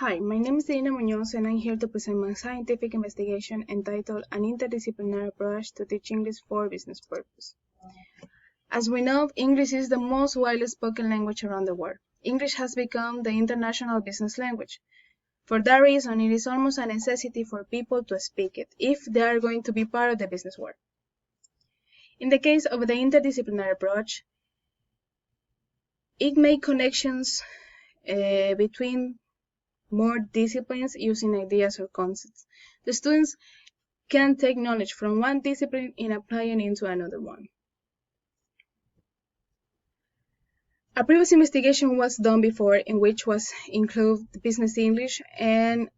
Hi, my name is Dina Munoz and I'm here to present my scientific investigation entitled An Interdisciplinary Approach to Teach English for Business Purpose. As we know, English is the most widely spoken language around the world. English has become the international business language. For that reason, it is almost a necessity for people to speak it if they are going to be part of the business world. In the case of the interdisciplinary approach, it makes connections between more disciplines using ideas or concepts. The students can take knowledge from one discipline and apply it into another one. A previous investigation was done before in which was included business English and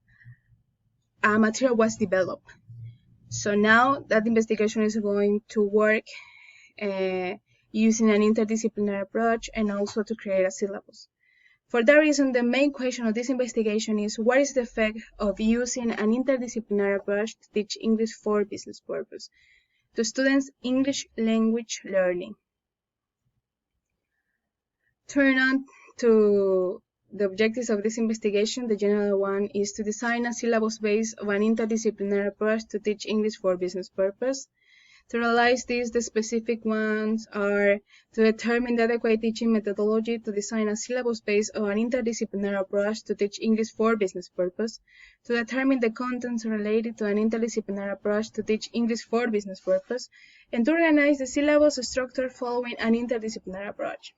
a material was developed. So now that investigation is going to work using an interdisciplinary approach and also to create a syllabus. For that reason, the main question of this investigation is what is the effect of using an interdisciplinary approach to teach English for business purpose to students' English language learning. Turn on to the objectives of this investigation. The general one is to design a syllabus based on an interdisciplinary approach to teach English for business purpose. To realize this, the specific ones are to determine the adequate teaching methodology to design a syllabus based on an interdisciplinary approach to teach English for business purpose, to determine the contents related to an interdisciplinary approach to teach English for business purpose, and to organize the syllabus structure following an interdisciplinary approach.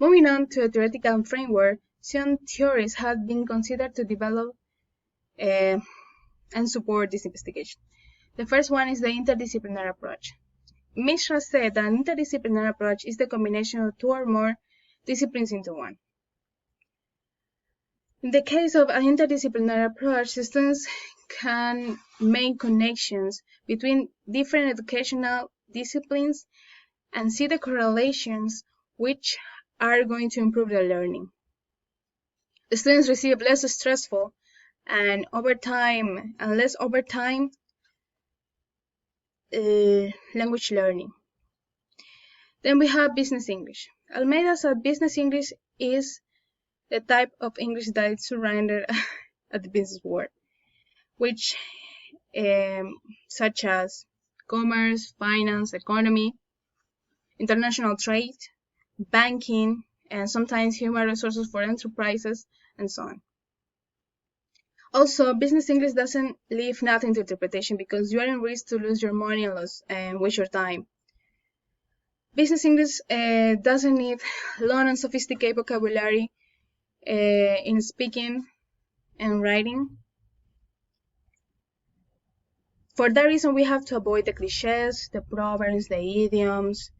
Moving on to a theoretical framework, some theories have been considered to develop and support this investigation. The first one is the interdisciplinary approach. Mishra said that an interdisciplinary approach is the combination of two or more disciplines into one. In the case of an interdisciplinary approach, students can make connections between different educational disciplines and see the correlations which are going to improve their learning. The students receive less stressful and less overtime language learning. Then we have business English. Almeida said business English is the type of English that is surrounded at the business world, which such as commerce, finance, economy, international trade, banking, and sometimes human resources for enterprises, and so on. Also, business English doesn't leave nothing to interpretation because you are in risk to lose your money and waste your time. Business English doesn't need long and sophisticated vocabulary in speaking and writing. For that reason, we have to avoid the cliches, the proverbs, the idioms,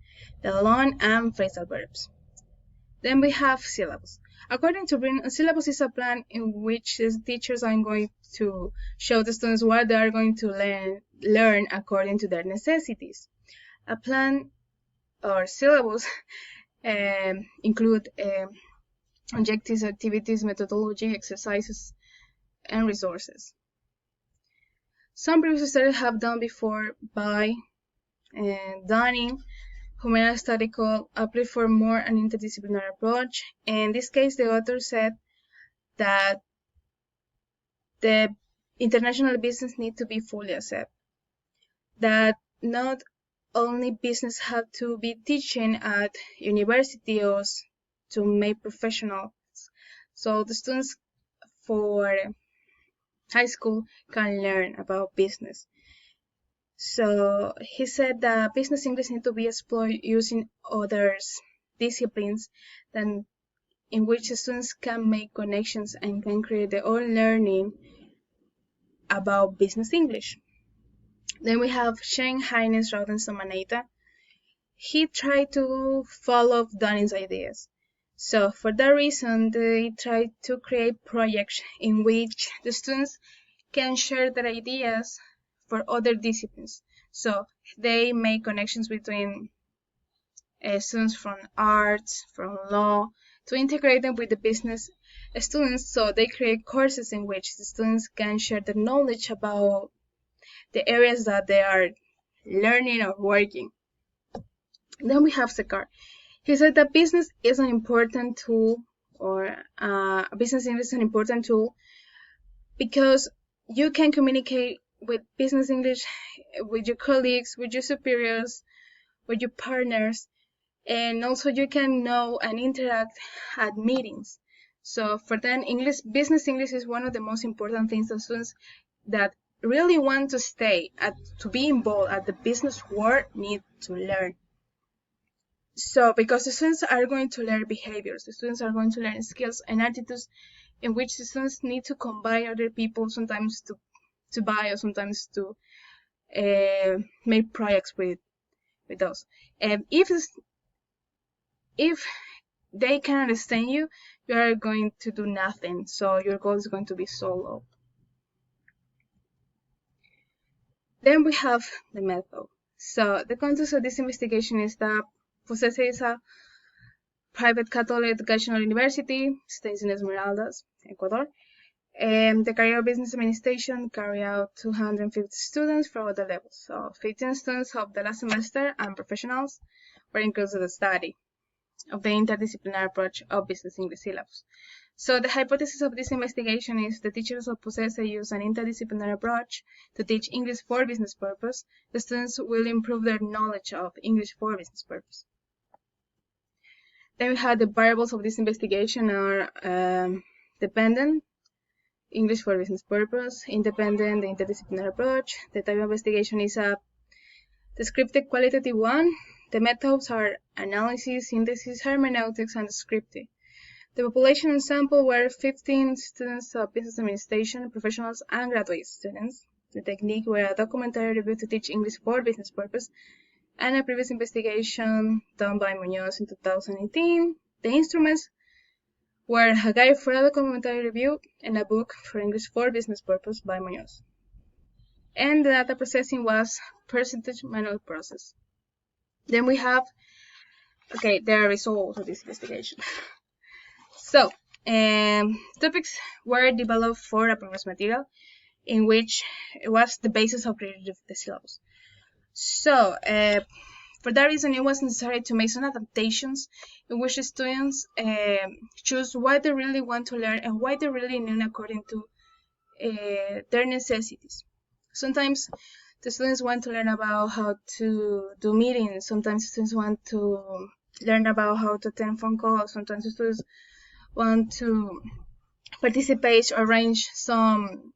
the long and phrasal verbs. Then we have syllabus. According to Brin, a syllabus is a plan in which the teachers are going to show the students what they are going to learn according to their necessities. A plan or syllabus include objectives, activities, methodology, exercises, and resources. Some previous studies have done before by Dunning, who made a study called Apply for More an Interdisciplinary Approach. In this case, the author said that the international business need to be fully accepted, that not only business have to be teaching at universities to make professionals, so the students for high school can learn about business. So he said that business English need to be explored using other disciplines than in which students can make connections and can create their own learning about business English. Then we have Shane Hines Raudensomaneta. He tried to follow Dunning's ideas. So for that reason, they tried to create projects in which the students can share their ideas for other disciplines. So they make connections between students from arts, from law, to integrate them with the business students. So they create courses in which the students can share the knowledge about the areas that they are learning or working. Then we have Sekar. He said that business is an important tool or a business English is an important tool because you can communicate with business English with your colleagues, with your superiors, with your partners, and also you can know and interact at meetings. So for them, business English is one of the most important things that students that really want to to be involved at the business world need to learn. So because the students are going to learn behaviors, the students are going to learn skills and attitudes in which the students need to combine other people, sometimes to buy or sometimes to make projects with us. And if they can understand you, you are going to do nothing. So your goal is going to be so low. Then we have the method. So the context of this investigation is that Fusese is a private Catholic educational university, stays in Esmeraldas, Ecuador. And the career of business administration carry out 250 students for all the levels. So 15 students of the last semester and professionals were included in the study of the interdisciplinary approach of business English syllabus. So the hypothesis of this investigation is the teachers of Pusese use an interdisciplinary approach to teach English for business purpose. The students will improve their knowledge of English for business purpose. Then we have the variables of this investigation are dependent, English for business purpose, independent, the interdisciplinary approach. The type of investigation is a descriptive qualitative one. The methods are analysis, synthesis, hermeneutics, and descriptive. The population sample were 15 students of business administration, professionals, and graduate students. The technique were a documentary review to teach English for business purpose, and a previous investigation done by Munoz in 2018. The instruments were a guide for a documentary review and a book for English for business purpose by Munoz. And the data processing was percentage manual process. Then we have, the results of this investigation. So, topics were developed for a previous material in which it was the basis of the syllabus. So, for that reason, it was necessary to make some adaptations in which the students choose what they really want to learn and what they really need according to their necessities. Sometimes the students want to learn about how to do meetings. Sometimes students want to learn about how to attend phone calls. Sometimes students want to participate or arrange some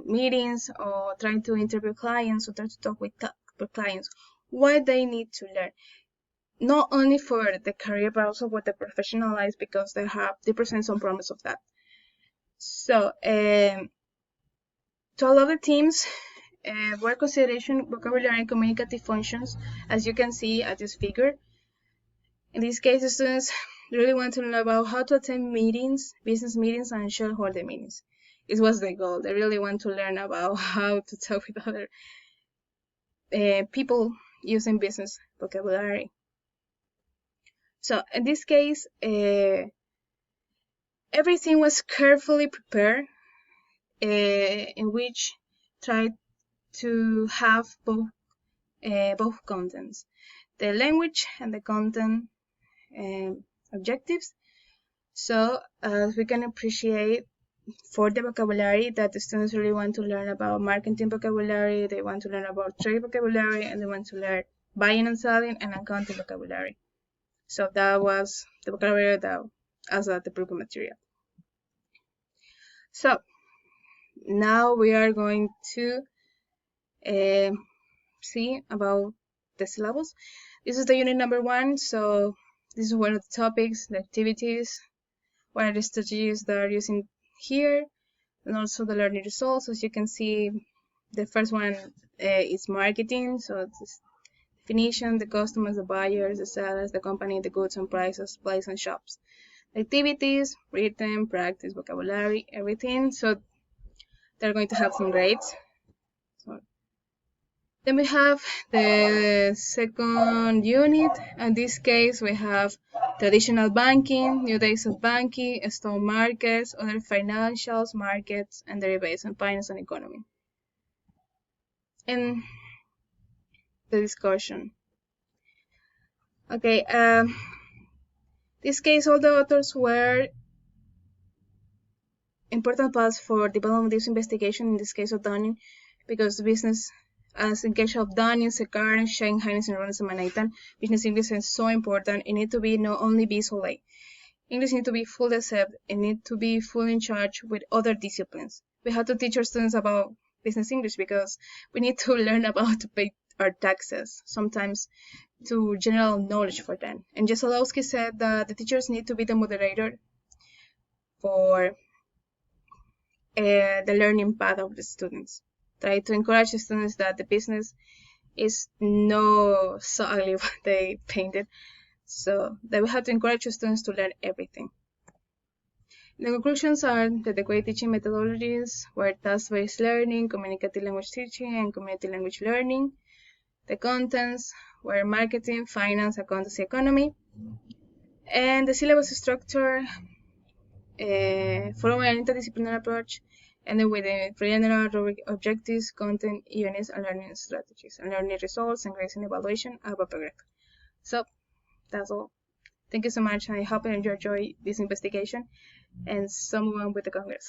meetings or try to interview clients or try to talk with clients. What they need to learn, not only for the career but also for the professional life, because they present some promise of that. So to all of the teams, were consideration vocabulary and communicative functions, as you can see at this figure. In this case, the students really want to learn about how to attend meetings, business meetings, and shareholder meetings. It was the goal. They really want to learn about how to talk with other people using business vocabulary. So in this case, everything was carefully prepared, in which tried to have both contents, the language and the content objectives. So as we can appreciate, for the vocabulary, that the students really want to learn about marketing vocabulary, they want to learn about trade vocabulary, and they want to learn buying and selling and accounting vocabulary. So that was the vocabulary that as the proven material. So now we are going to see about the syllabus. This is the unit number 1. So this is one of the topics, the activities, what are the strategies that are using here, and also the learning results. As you can see, the first one is marketing. So it's definition, the customers, the buyers, the sellers, the company, the goods and prices, place and shops. Activities, written, practice, vocabulary, everything. So they're going to have some grades. So then we have the second unit. In this case, we have traditional banking, new days of banking, stock markets, other financials, markets, and derivatives, and finance and economy. And the discussion. Okay, this case, all the authors were important parts for developing this investigation in this case of Dunning, because business, as in case of Dunning, Secar, Shanghai, and Manhattan, business English is so important. It needs to be not only be so late. English needs to be fully accepted. It needs to be fully in charge with other disciplines. We have to teach our students about business English because we need to learn about to pay our taxes, sometimes to general knowledge for them. And Jessolowski said that the teachers need to be the moderator for the learning path of the students. Try to encourage the students that the business is not so ugly what they painted. So that we have to encourage the students to learn everything. The conclusions are that the great teaching methodologies were task-based learning, communicative language teaching, and community language learning. The contents were marketing, finance, accountancy, economy. And the syllabus structure following an interdisciplinary approach, and then with the general rubric objectives, content, units, and learning strategies, and learning results, and grades and evaluation of a project. So that's all. Thank you so much. I hope you enjoy this investigation, and someone with the Congress.